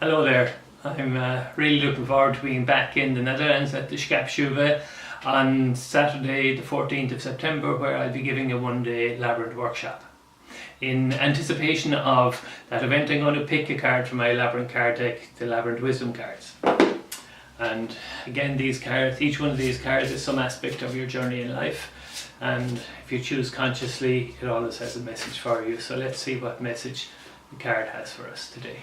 Hello there. I'm really looking forward to being back in the Netherlands at the Schaapshoeve on Saturday the 14th of September, where I'll be giving a one-day Labyrinth workshop. In anticipation of that event, I'm going to pick a card from my Labyrinth card deck, the Labyrinth Wisdom cards. And again, these cards, each one of these cards is some aspect of your journey in life, and if you choose consciously, it always has a message for you. So let's see what message the card has for us today.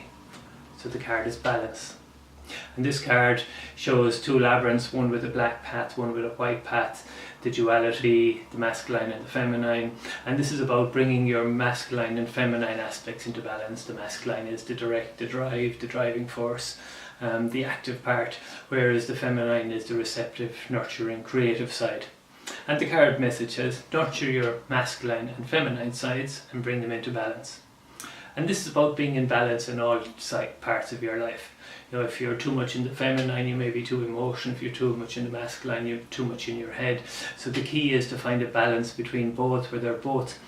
So the card is balance, and this card shows two labyrinths, one with a black path, one with a white path, the duality, the masculine and the feminine. And this is about bringing your masculine and feminine aspects into balance. The masculine is the direct, the drive, the driving force, the active part, whereas the feminine is the receptive, nurturing, creative side. And the card message says, nurture your masculine and feminine sides and bring them into balance. And this is about being in balance in all parts of your life. You know, if you're too much in the feminine, you may be too emotional. If you're too much in the masculine, you're too much in your head. So the key is to find a balance between both, where they're both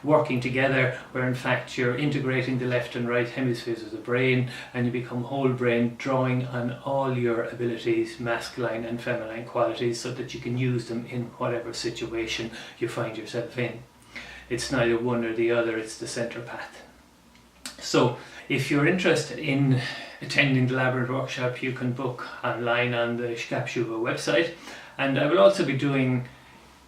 working together, where in fact you're integrating the left and right hemispheres of the brain, and you become whole brain, drawing on all your abilities, masculine and feminine qualities, so that you can use them in whatever situation you find yourself in. It's neither one or the other, it's the center path. So if you're interested in attending the Labyrinth workshop, you can book online on the Schaapshoeve website. And I will also be doing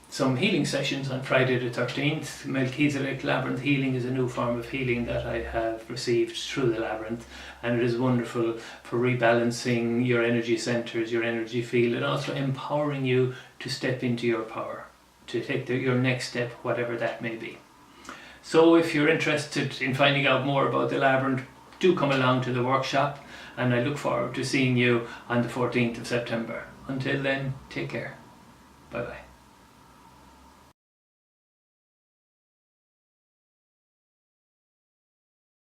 some healing sessions on Friday the 13th. Melchizedek Labyrinth Healing is a new form of healing that I have received through the Labyrinth, and it is wonderful for rebalancing your energy centers, your energy field, and also empowering you to step into your power, to take your next step, whatever that may be. So if you're interested in finding out more about the Labyrinth, do come along to the workshop, and I look forward to seeing you on the 14th of September. Until then, take care. Bye bye.